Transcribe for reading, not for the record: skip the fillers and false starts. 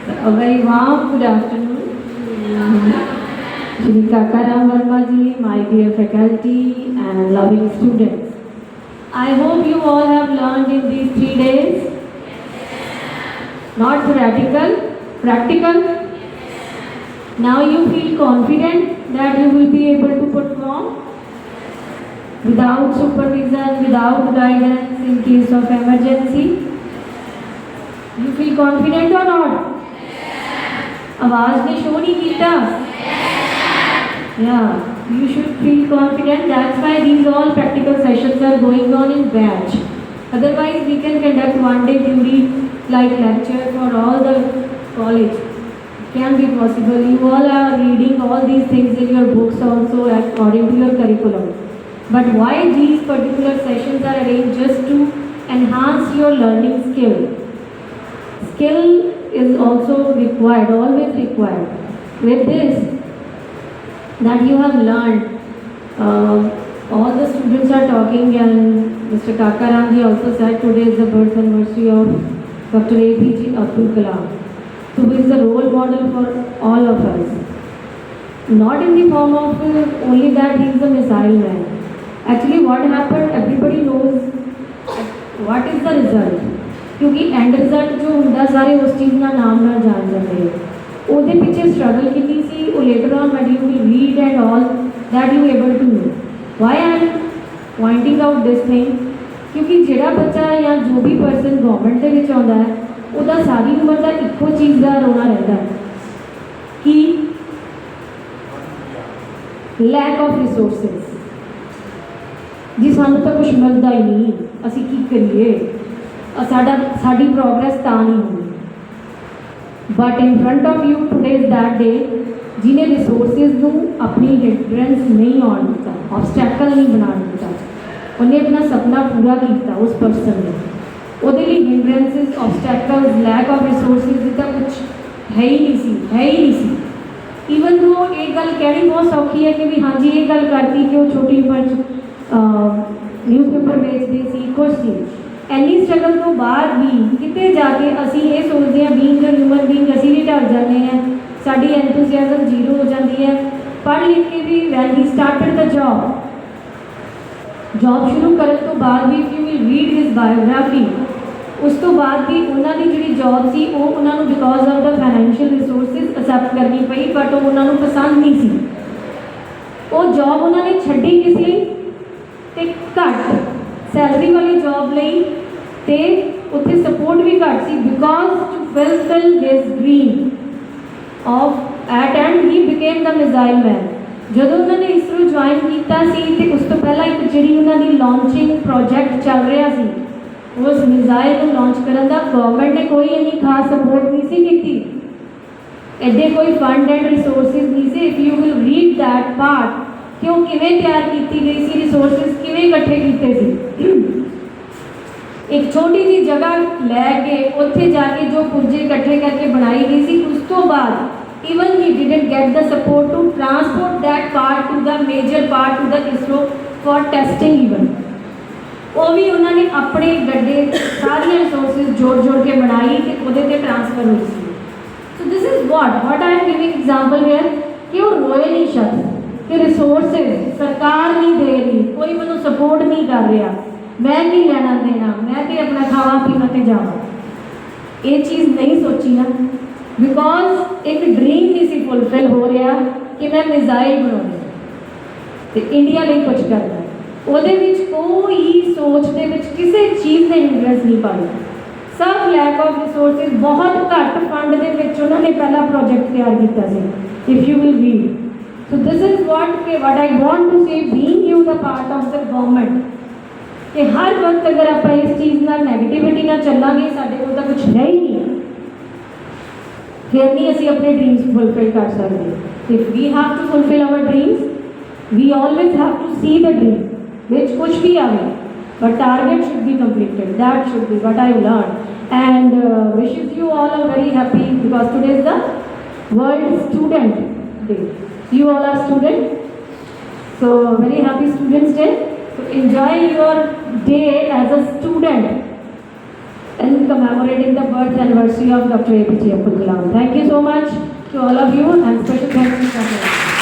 A very warm good afternoon. Shri Kakaram Verma ji, my dear faculty and loving students. I hope you all have learned in these 3 days. Not theoretical, practical. Now you feel confident that you will be able to perform without supervision, without guidance in case of emergency. You feel confident or not? आवाज ने show नहीं किया. Yeah, you should feel confident. That's why these all practical sessions are going on in batch. Otherwise, we can conduct one-day theory like lecture for all the college. Can be possible. You all are reading all these things in your books also according to your curriculum. But why these particular sessions are arranged? Just to enhance your learning skill. Skill is also required, always required. With this, that you have learned, all the students are talking, and Mr. Kakaram ji also said today is the birth anniversary of Dr. APJ Abdul Kalam, who is the role model for all of us. Not in the form of only that he is a missile man. Actually, what happened, everybody knows what is the result. क्योंकि and result जो होंगे सारे उस चीज़ का नाम ना जान जाते हैं. ਉਹਦੇ ਪਿੱਛੇ स्ट्रगल की सी ਉਹ later on when you will read and all that you able to know. Why I am pointing out this thing? क्योंकि ਜਿਹੜਾ ਬੱਚਾ ਜਾਂ ਜੋ ਵੀ ਪਰਸਨ ਗਵਰਨਮੈਂਟ ਦੇ ਵਿੱਚ ਆਉਂਦਾ ਹੈ ਉਹਦਾ ਸਾਰੀ ਉਮਰ ਦਾ ਇੱਕੋ ਚੀਜ਼ ਦਾ ਰੋਣਾ ਰਹਿੰਦਾ ਹੈ ਕਿ ਲੈਕ ਆਫ ਰਿਸੋਰਸਿਸ. ਜੀ ਸਾਨੂੰ ਤਾਂ ਕੁਛ ਮਿਲਦਾ ਹੀ ਨਹੀਂ, ਅਸੀਂ ਕੀ ਕਰੀਏ, ਸਾਡੀ ਪ੍ਰੋਗਰੈਸ ਤਾਂ ਨਹੀਂ ਹੋਣੀ. But in front of you today is that ਡੇ ਜਿਹਨੇ ਰਿਸੋਰਸਿਸ ਨੂੰ ਆਪਣੀ ਹਿੰਡਰੈਂਸ ਨਹੀਂ ਆਉਣ ਦਿੱਤਾ, ਆਬਸਟੈਕਲ ਨਹੀਂ ਬਣਾਉਣ ਦਿੱਤਾ. ਉਹਨੇ ਆਪਣਾ ਸੁਪਨਾ ਪੂਰਾ ਕੀਤਾ ਉਸ ਪਰਸਨ ਨੇ. ਉਹਦੇ ਲਈ ਹਿੰਡਰੈਂਸਿਸ, ਆਬਸਟੈਕਲਸ, ਲੈਕ ਆਫ ਰਿਸੋਰਸਿਸ ਦੀ ਤਾਂ ਕੁਛ ਹੈ ਹੀ ਨਹੀਂ ਸੀ. ਈਵਨ ਦੋ ਇਹ ਗੱਲ ਕਹਿਣੀ ਬਹੁਤ ਸੌਖੀ ਹੈ ਕਿ ਵੀ ਹਾਂਜੀ ਇਹ ਗੱਲ ਕਰਤੀ ਕਿ ਉਹ ਛੋਟੀ ਉਮਰ 'ਚ ਨਿਊਜ਼ਪੇਪਰ ਵੇਚਦੇ ਸੀ, ਕੁਛ ਸੀ. ਇੰਨੀ ਸਟਰਗਲ ਤੋਂ ਬਾਅਦ ਵੀ ਕਿਤੇ ਜਾ ਕੇ ਅਸੀਂ ਇਹ ਸੋਚਦੇ ਹਾਂ ਬੀਇੰਗ ਹਿਊਮਨ ਬੀਇੰਗ ਅਸੀਂ ਵੀ ਢਲ ਜਾਂਦੇ ਹਾਂ, ਸਾਡੀ ਐਂਥੂਸੀਆਜ਼ਮ ਜ਼ੀਰੋ ਹੋ ਜਾਂਦੀ ਹੈ. ਪੜ੍ਹ ਲਿਖ ਕੇ ਵੀ when he started the job ਸ਼ੁਰੂ ਕਰਨ ਤੋਂ ਬਾਅਦ ਵੀ if you will read his biography, ਉਸ ਤੋਂ ਬਾਅਦ ਵੀ ਉਹਨਾਂ ਦੀ ਜਿਹੜੀ ਜੌਬ ਸੀ ਉਹ ਉਹਨਾਂ ਨੂੰ because of the financial resources accept ਕਰਨੀ ਪਈ, ਬਟ ਉਹ ਉਹਨਾਂ ਨੂੰ ਪਸੰਦ ਨਹੀਂ ਸੀ. ਉਹ ਜੌਬ ਉਹਨਾਂ ਨੇ ਛੱਡੀ ਕਿਸ ਲਈ? ਤੇ ਘੱਟ ਸੈਲਰੀ ਵਾਲੀ ਜੌਬ ਲਈ, ਤੇ ਉੱਥੇ ਸਪੋਰਟ ਵੀ ਘੱਟ ਸੀ. Because to fulfil his dream of at end he became the missile man. ਜਦੋਂ ਉਹਨਾਂ ਨੇ ਇਸਰੋ ਜੁਆਇਨ ਕੀਤਾ ਸੀ ਤੇ ਉਸ ਤੋਂ ਪਹਿਲਾਂ ਇੱਕ ਜਿਹੜੀ ਉਹਨਾਂ ਦੀ ਲਾਂਚਿੰਗ ਪ੍ਰੋਜੈਕਟ ਚੱਲ ਰਿਹਾ ਸੀ ਉਸ ਮਿਜ਼ਾਈਲ ਨੂੰ ਲਾਂਚ ਕਰਨ ਦਾ, ਗਵਰਨਮੈਂਟ ਨੇ ਕੋਈ ਇੰਨੀ ਖਾਸ ਸਪੋਰਟ ਨਹੀਂ ਸੀ ਕੀਤੀ. ਐਡੇ ਕੋਈ ਫੰਡ ਐਂਡ ਰਿਸੋਰਸਿਸ ਨਹੀਂ ਸੀ. If you will read that part ਕਿ ਉਹ ਕਿਵੇਂ ਤਿਆਰ ਕੀਤੀ ਗਈ ਸੀ, ਰਿਸੋਰਸਿਸ ਕਿਵੇਂ ਇਕੱਠੇ ਕੀਤੇ ਸੀ. ਇੱਕ ਛੋਟੀ ਜਿਹੀ ਜਗ੍ਹਾ ਲੈ ਕੇ ਉੱਥੇ ਜਾ ਕੇ ਜੋ ਪੁਰਜੇ ਇਕੱਠੇ ਕਰਕੇ ਬਣਾਈ ਗਈ ਸੀ, ਉਸ ਤੋਂ ਬਾਅਦ even he didn't get the support to transport that part to the major part to the ISRO for testing. Even ਉਹ ਵੀ ਉਹਨਾਂ ਨੇ ਆਪਣੇ ਗੱਡੇ ਸਾਰੀਆਂ ਰਿਸੋਰਸਿਸ ਜੋੜ ਕੇ ਬਣਾਈ ਤੇ ਉਹਦੇ ਤੇ ਟ੍ਰਾਂਸਫਰ ਹੋਈ ਸੀ. So this is what I am giving example here ਕਿ ਉਹ ਰੋਏ ਨਹੀਂ ਸ਼ਬਦ ਕਿ ਰਿਸੋਰਸਿਸ ਸਰਕਾਰ ਨਹੀਂ ਦੇ ਰਹੀ, ਕੋਈ ਮੈਨੂੰ ਸਪੋਰਟ ਨਹੀਂ ਕਰ ਰਿਹਾ, ਮੈਂ ਨਹੀਂ ਲੈਣਾ ਦੇਣਾ, ਮੈਂ ਤੇ ਆਪਣਾ ਖਾਵਾ ਪੀਣਾ ਤੇ ਜਾਵਾਂ. ਇਹ ਚੀਜ਼ ਨਹੀਂ ਸੋਚੀ ਨਾ, ਬਿਕੋਜ਼ ਇੱਕ ਡ੍ਰੀਮ ਨਹੀਂ ਸੀ ਫੁਲਫਿਲ ਹੋ ਰਿਹਾ ਕਿ ਮੈਂ ਮਿਜ਼ਾਈਲ ਬਣਾਉਣੀ ਤੇ ਇੰਡੀਆ ਲਈ ਕੁਝ ਕਰਨਾ. ਉਹਦੇ ਵਿੱਚ ਕੋਈ ਸੋਚ ਦੇ ਵਿੱਚ ਕਿਸੇ ਚੀਜ਼ ਦੇ ਇੰਟਰਸਟ ਨਹੀਂ ਪਾਇਆ. ਸਭ ਲੈਕ ਆਫ ਰਿਸੋਰਸਿਸ, ਬਹੁਤ ਘੱਟ ਫੰਡ ਦੇ ਵਿੱਚ ਉਹਨਾਂ ਨੇ ਪਹਿਲਾ ਪ੍ਰੋਜੈਕਟ ਤਿਆਰ ਕੀਤਾ ਸੀ. If you will read, so this is what I want to say, being you the part of the government, कि हर वक्त अगर आप इस चीज़ ना नेगेटिविटी ना चलांगे साढ़े को तो कुछ है ही नहीं, फिर नहीं असी अपने ड्रीम्स फुलफिल कर सकते. If we have to fulfil our dreams, we always have to see the dream which कुछ भी आवे, but target should be completed. That should be what I learned, and wishes you all a very happy, because today is the World Student Day. You all are students, so very happy Students Day. So enjoy your day as a student. in commemorating the birth anniversary of Dr. APJ Abdul Kalam. Thank you so much to all of you, and special thanks to Dr.